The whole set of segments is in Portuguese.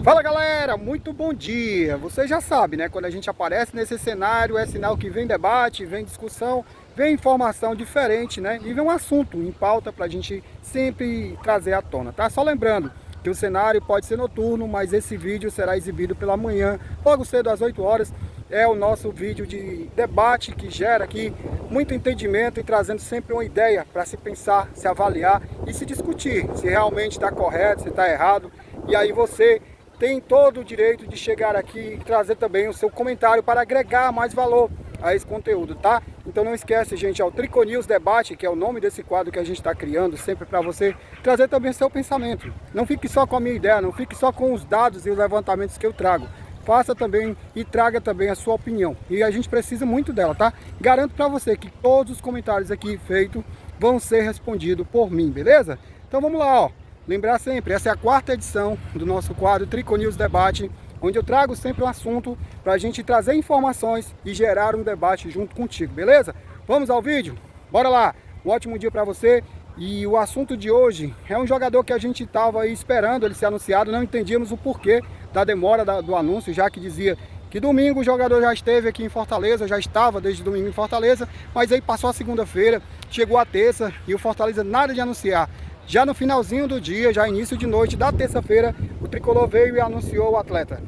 Fala galera, muito bom dia! Você já sabe, né? Quando a gente aparece nesse cenário é sinal que vem debate, vem discussão, vem informação diferente, né? E vem um assunto em pauta para a gente sempre trazer à tona, tá? Só lembrando que o cenário pode ser noturno, mas esse vídeo será exibido pela manhã, logo cedo às 8 horas. É o nosso vídeo de debate que gera aqui muito entendimento e trazendo sempre uma ideia para se pensar, se avaliar e se discutir se realmente está correto, se está errado. E aí você tem todo o direito de chegar aqui e trazer também o seu comentário para agregar mais valor a esse conteúdo, tá? Então não esquece, gente, é o Triconews Debate, que é o nome desse quadro que a gente está criando, sempre para você trazer também seu pensamento. Não fique só com a minha ideia, não fique só com os dados e os levantamentos que eu trago. Faça também e traga também a sua opinião. E a gente precisa muito dela, tá? Garanto para você que todos os comentários aqui feitos vão ser respondidos por mim, beleza? Então vamos lá, ó. Lembrar sempre, essa é a 4ª edição do nosso quadro Triconews Debate, onde eu trago sempre um assunto para a gente trazer informações e gerar um debate junto contigo, beleza? Vamos ao vídeo? Bora lá! Um ótimo dia para você. E o assunto de hoje é um jogador que a gente estava aí esperando ele ser anunciado, não entendíamos o porquê da demora do anúncio, já que dizia que domingo o jogador já esteve aqui em Fortaleza, já estava desde domingo em Fortaleza, mas aí passou a segunda-feira, chegou a terça e o Fortaleza nada de anunciar. Já no finalzinho do dia, já início de noite da terça-feira, o Tricolor veio e anunciou o atleta.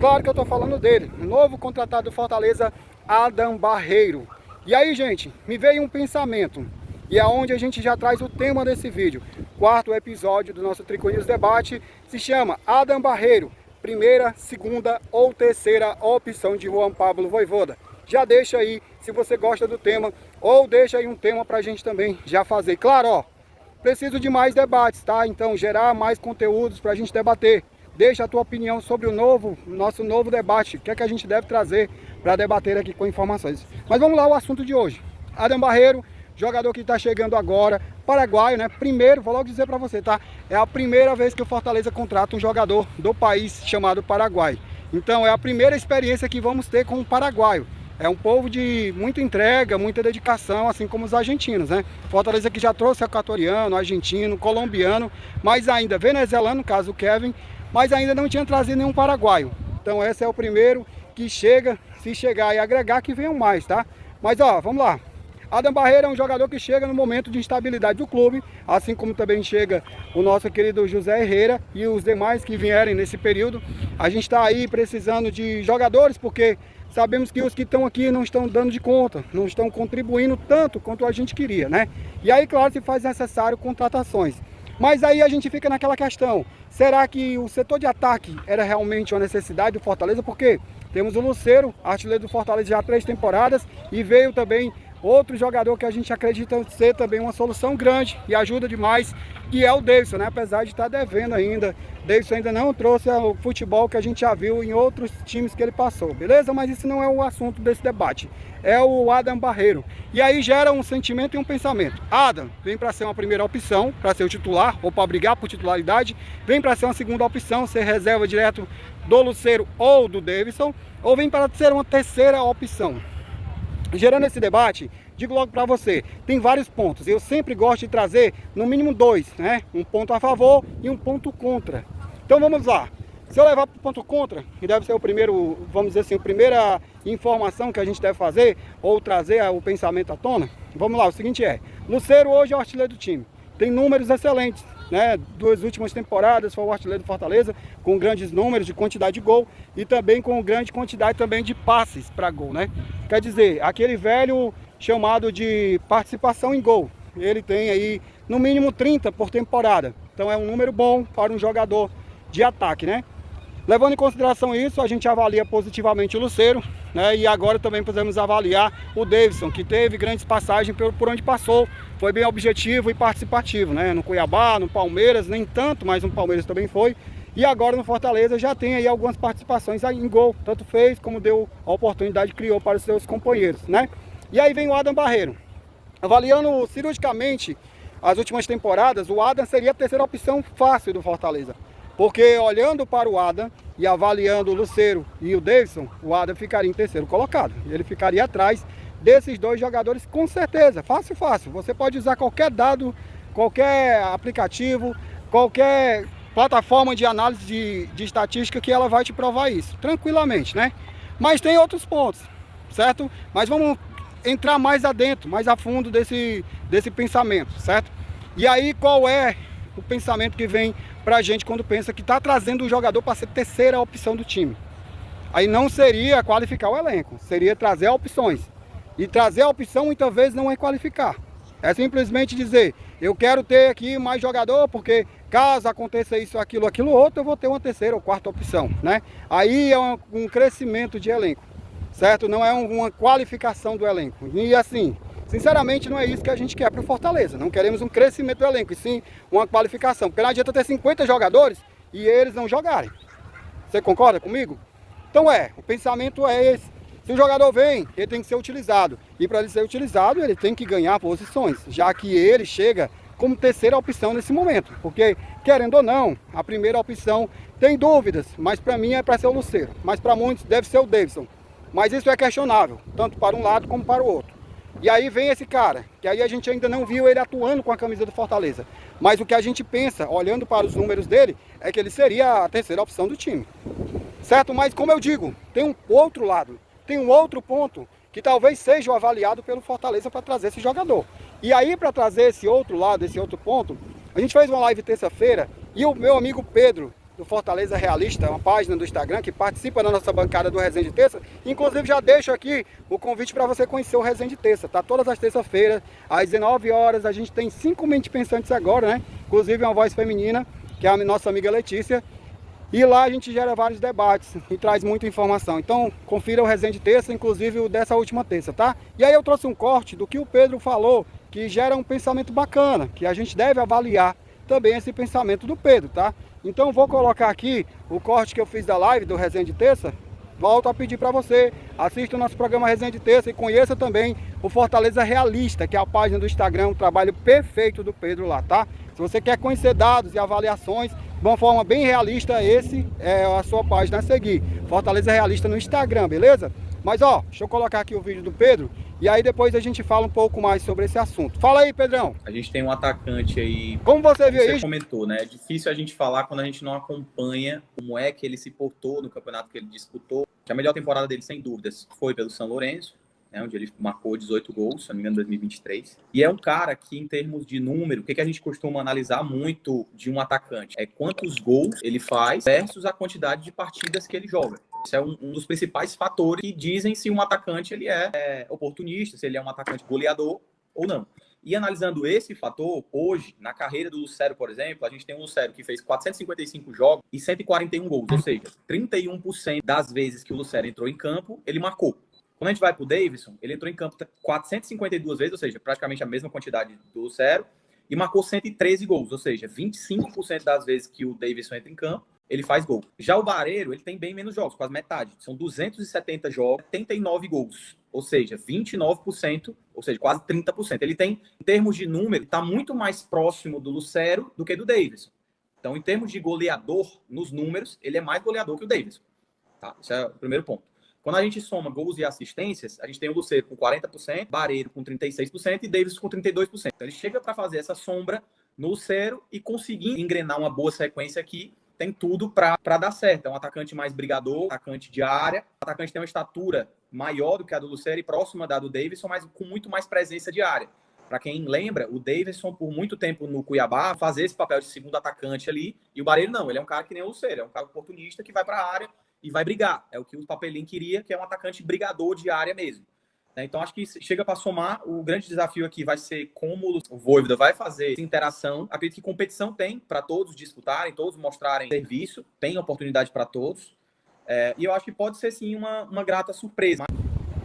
Claro que eu estou falando dele, o novo contratado do Fortaleza, Adam Barreiro. E aí, gente, me veio um pensamento, e é onde a gente já traz o tema desse vídeo. 4º episódio do nosso Triconews Debate se chama Adam Barreiro, primeira, segunda ou terceira opção de Juan Pablo Vojvoda. Já deixa aí, se você gosta do tema, ou deixa aí um tema pra gente também já fazer. Claro, ó, preciso de mais debates, tá? Então, gerar mais conteúdos pra gente debater. Deixa a tua opinião sobre o nosso novo debate. O que é que a gente deve trazer para debater aqui com informações. Mas vamos lá ao assunto de hoje. Adam Barreiro, jogador que está chegando agora, paraguaio, né? Primeiro, vou logo dizer para você, tá? É a primeira vez que o Fortaleza contrata um jogador do país chamado Paraguai. Então é a primeira experiência que vamos ter com um paraguaio. É um povo de muita entrega, muita dedicação, assim como os argentinos, né? Fortaleza que já trouxe equatoriano, argentino, colombiano, mas ainda venezuelano, no caso o Kevin, mas ainda não tinha trazido nenhum paraguaio. Então esse é o primeiro que chega, se chegar e agregar que venham mais, tá? Mas ó, vamos lá. Adam Barreiro é um jogador que chega no momento de instabilidade do clube, assim como também chega o nosso querido José Herrera e os demais que vierem nesse período. A gente está aí precisando de jogadores porque sabemos que os que estão aqui não estão dando de conta, não estão contribuindo tanto quanto a gente queria, né? E aí, claro, se faz necessário contratações. Mas aí a gente fica naquela questão, será que o setor de ataque era realmente uma necessidade do Fortaleza? Porque temos o Lucero, artilheiro do Fortaleza já há 3 temporadas, e veio também outro jogador que a gente acredita ser também uma solução grande e ajuda demais, que é o Davidson, né? Apesar de estar devendo ainda, Davidson ainda não trouxe o futebol que a gente já viu em outros times que ele passou, beleza? Mas isso não é o assunto desse debate, é o Adam Barreiro. E aí gera um sentimento e um pensamento. Adam vem para ser uma primeira opção, para ser o titular, ou para brigar por titularidade, vem para ser uma segunda opção, ser reserva direto do Lucero ou do Davidson, ou vem para ser uma terceira opção. Gerando esse debate, digo logo para você, tem vários pontos. Eu sempre gosto de trazer no mínimo 2, né? Um ponto a favor e um ponto contra. Então vamos lá. Se eu levar para o ponto contra, que deve ser o primeiro, vamos dizer assim, a primeira informação que a gente deve fazer, ou trazer o pensamento à tona, vamos lá, o seguinte é, Lucero hoje é o artilheiro do time, tem números excelentes, né? 2 últimas temporadas foi o artilheiro do Fortaleza, com grandes números de quantidade de gol e também com grande quantidade também de passes para gol, né? Quer dizer, aquele velho chamado de participação em gol, ele tem aí no mínimo 30 por temporada, então é um número bom para um jogador de ataque, né? Levando em consideração isso, a gente avalia positivamente o Lucero, né? E agora também podemos avaliar o Davidson, que teve grandes passagens por onde passou, foi bem objetivo e participativo, né? No Cuiabá, no Palmeiras, nem tanto, mas no Palmeiras também foi. E agora no Fortaleza já tem aí algumas participações em gol, tanto fez como deu a oportunidade, criou para os seus companheiros, né? E aí vem o Adam Barreiro. Avaliando cirurgicamente as últimas temporadas, o Adam seria a terceira opção fácil do Fortaleza. Porque olhando para o Adam e avaliando o Lucero e o Davidson, o Adam ficaria em terceiro colocado. Ele ficaria atrás desses 2 jogadores com certeza, fácil, fácil. Você pode usar qualquer dado, qualquer aplicativo, qualquer plataforma de análise de estatística que ela vai te provar isso, tranquilamente, né? Mas tem outros pontos, certo? Mas vamos entrar mais adentro, mais a fundo desse pensamento, certo? E aí qual é o pensamento que vem pra gente quando pensa que está trazendo um jogador para ser terceira opção do time? Aí não seria qualificar o elenco, seria trazer opções. E trazer a opção muitas vezes não é qualificar. É simplesmente dizer, eu quero ter aqui mais jogador, porque caso aconteça isso, aquilo outro, eu vou ter uma terceira ou quarta opção, né? Aí é um crescimento de elenco, certo? Não é uma qualificação do elenco. E assim, sinceramente não é isso que a gente quer para o Fortaleza. Não queremos um crescimento do elenco, e sim uma qualificação. Porque não adianta ter 50 jogadores e eles não jogarem. Você concorda comigo? Então o pensamento é esse. Se o jogador vem, ele tem que ser utilizado. E para ele ser utilizado, ele tem que ganhar posições, já que ele chega como terceira opção nesse momento. Porque, querendo ou não, a primeira opção tem dúvidas, mas para mim é para ser o Lucero. Mas para muitos deve ser o Davidson. Mas isso é questionável, tanto para um lado como para o outro. E aí vem esse cara, que aí a gente ainda não viu ele atuando com a camisa do Fortaleza. Mas o que a gente pensa, olhando para os números dele, é que ele seria a terceira opção do time. Certo? Mas como eu digo, tem um outro lado. Tem um outro ponto que talvez seja avaliado pelo Fortaleza para trazer esse jogador. E aí, para trazer esse outro lado, esse outro ponto, a gente fez uma live terça-feira e o meu amigo Pedro, do Fortaleza Realista, uma página do Instagram que participa da nossa bancada do Resenha de Terça, inclusive já deixo aqui o convite para você conhecer o Resenha de Terça, tá? Todas as terças-feiras, às 19 horas, a gente tem 5 mentes pensantes agora, né? Inclusive uma voz feminina, que é a nossa amiga Letícia. E lá a gente gera vários debates e traz muita informação. Então, confira o Resenha de Terça, inclusive o dessa última terça, tá? E aí eu trouxe um corte do que o Pedro falou, que gera um pensamento bacana, que a gente deve avaliar também esse pensamento do Pedro, tá? Então, vou colocar aqui o corte que eu fiz da live do Resenha de Terça. Volto a pedir para você, assista o nosso programa Resenha de Terça e conheça também o Fortaleza Realista, que é a página do Instagram, um trabalho perfeito do Pedro lá, tá? Se você quer conhecer dados e avaliações de uma forma bem realista, esse é a sua página a seguir. Fortaleza Realista no Instagram, beleza? Mas deixa eu colocar aqui o vídeo do Pedro e aí depois a gente fala um pouco mais sobre esse assunto. Fala aí, Pedrão. A gente tem um atacante aí, como você viu aí? Você comentou, né? É difícil a gente falar quando a gente não acompanha como é que ele se portou no campeonato que ele disputou. Que a melhor temporada dele, sem dúvidas, foi pelo São Lourenço, né, onde ele marcou 18 gols, se não me engano, em 2023. E é um cara que, em termos de número, o que a gente costuma analisar muito de um atacante? É quantos gols ele faz versus a quantidade de partidas que ele joga. Isso é um dos principais fatores que dizem se um atacante ele é oportunista, se ele é um atacante goleador ou não. E analisando esse fator, hoje, na carreira do Lucero, por exemplo, a gente tem um Lucero que fez 455 jogos e 141 gols, ou seja, 31% das vezes que o Lucero entrou em campo, ele marcou. Quando a gente vai para o Davidson, ele entrou em campo 452 vezes, ou seja, praticamente a mesma quantidade do Lucero, e marcou 113 gols, ou seja, 25% das vezes que o Davidson entra em campo, ele faz gol. Já o Barreiro, ele tem bem menos jogos, quase metade. São 270 jogos, 79 gols, ou seja, 29%, ou seja, quase 30%. Ele tem, em termos de número, está muito mais próximo do Lucero do que do Davidson. Então, em termos de goleador, nos números, ele é mais goleador que o Davidson. Tá? Esse é o primeiro ponto. Quando a gente soma gols e assistências, a gente tem o Lucero com 40%, Barreiro com 36% e Davidson com 32%. Então, ele chega para fazer essa sombra no Lucero e conseguir engrenar uma boa sequência aqui, tem tudo para dar certo. É um atacante mais brigador, atacante de área. O atacante tem uma estatura maior do que a do Lucero e próxima da do Davidson, mas com muito mais presença de área. Para quem lembra, o Davidson, por muito tempo no Cuiabá, fazia esse papel de segundo atacante ali, e o Barreiro não. Ele é um cara que nem o Lucero, é um cara oportunista que vai para a área e vai brigar. É o que o Papelinho queria, que é um atacante brigador de área mesmo. Então, acho que chega para somar. O grande desafio aqui vai ser como o Vojvoda vai fazer essa interação. Acredito que competição tem para todos disputarem, todos mostrarem serviço, tem oportunidade para todos. E eu acho que pode ser, sim, uma grata surpresa.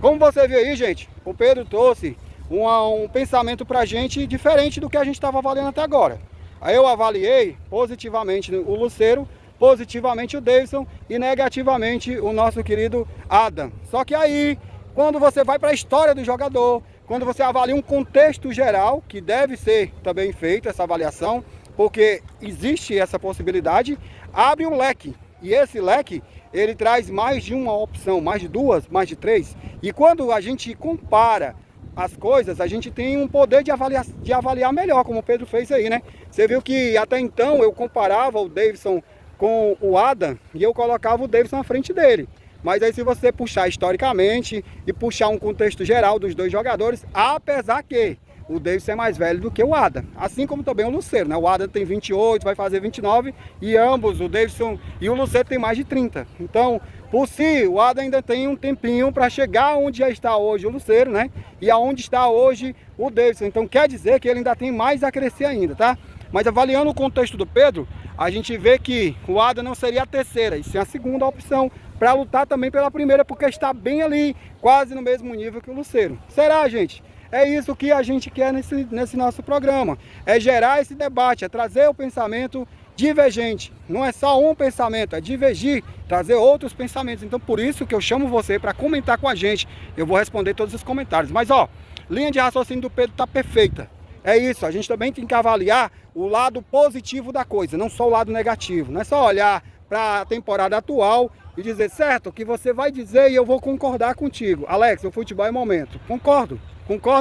Como você viu aí, gente, o Pedro trouxe um pensamento para a gente diferente do que a gente estava avaliando até agora. Aí eu avaliei positivamente o Lucero, positivamente o Davidson e negativamente o nosso querido Adam. Só que aí, quando você vai para a história do jogador, quando você avalia um contexto geral, que deve ser também feita essa avaliação, porque existe essa possibilidade, abre um leque. E esse leque, ele traz mais de uma opção, mais de duas, mais de três. E quando a gente compara as coisas, a gente tem um poder de avaliar melhor, como o Pedro fez aí, né? Você viu que até então eu comparava o Davidson com o Adam e eu colocava o Davidson na frente dele. Mas aí se você puxar historicamente e puxar um contexto geral dos dois jogadores, apesar que o Davidson é mais velho do que o Adam, assim como também o Lucero, né? O Adam tem 28, vai fazer 29 e ambos, o Davidson e o Lucero, tem mais de 30. Então, por si, o Adam ainda tem um tempinho para chegar onde já está hoje o Lucero, né? E aonde está hoje o Davidson. Então quer dizer que ele ainda tem mais a crescer ainda, tá? Mas avaliando o contexto do Pedro, a gente vê que o Adam não seria a terceira, e sim a segunda opção para lutar também pela primeira, porque está bem ali, quase no mesmo nível que o Lucero. Será, gente? É isso que a gente quer nesse nosso programa, é gerar esse debate, é trazer o pensamento divergente. Não é só um pensamento, é divergir, trazer outros pensamentos. Então por isso que eu chamo você para comentar com a gente. Eu vou responder todos os comentários. Mas ó, linha de raciocínio do Pedro está perfeita. É isso, a gente também tem que avaliar o lado positivo da coisa, não só o lado negativo. Não é só olhar para a temporada atual e dizer, certo, o que você vai dizer e eu vou concordar contigo. Alex, o futebol é momento. Concordo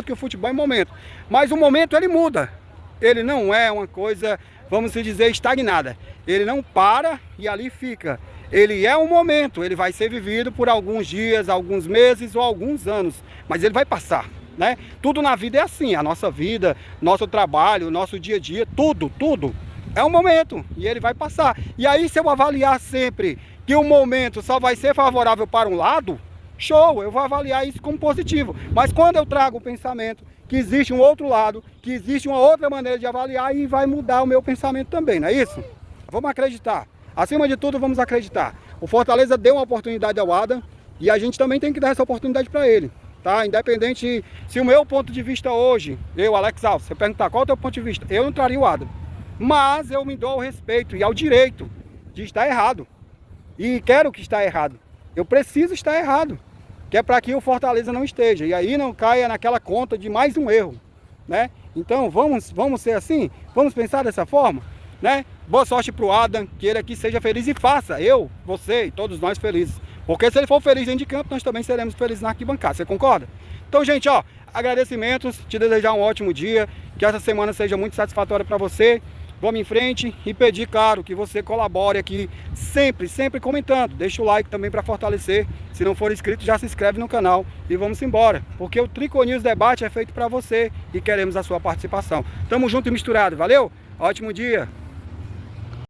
que o futebol é momento. Mas o momento ele muda. Ele não é uma coisa, vamos dizer, estagnada. Ele não para e ali fica. Ele é um momento, ele vai ser vivido por alguns dias, alguns meses ou alguns anos. Mas ele vai passar. Né? Tudo na vida é assim, a nossa vida, nosso trabalho, nosso dia a dia, tudo é um momento e ele vai passar. E aí se eu avaliar sempre que o momento só vai ser favorável para um lado, show, eu vou avaliar isso como positivo. Mas quando eu trago o pensamento que existe um outro lado, que existe uma outra maneira de avaliar, e vai mudar o meu pensamento também, não é isso? Vamos acreditar, acima de tudo vamos acreditar. O Fortaleza deu uma oportunidade ao Adam e a gente também tem que dar essa oportunidade para ele. Tá? Independente se o meu ponto de vista hoje, eu, Alex Alves, você perguntar qual é o teu ponto de vista, eu não traria o Adam. Mas eu me dou ao respeito e ao direito de estar errado. E quero que está errado. Eu preciso estar errado. Que é para que o Fortaleza não esteja. E aí não caia naquela conta de mais um erro. Né? Então vamos ser assim? Vamos pensar dessa forma? Né? Boa sorte para o Adam, que ele aqui seja feliz e faça eu, você e todos nós felizes. Porque se ele for feliz dentro de campo, nós também seremos felizes na arquibancada, você concorda? Então, gente, ó, agradecimentos, te desejar um ótimo dia, que essa semana seja muito satisfatória para você. Vamos em frente e pedir, claro, que você colabore aqui, sempre comentando. Deixa o like também para fortalecer. Se não for inscrito, já se inscreve no canal e vamos embora. Porque o Trico News Debate é feito para você e queremos a sua participação. Tamo junto e misturado, valeu? Ótimo dia!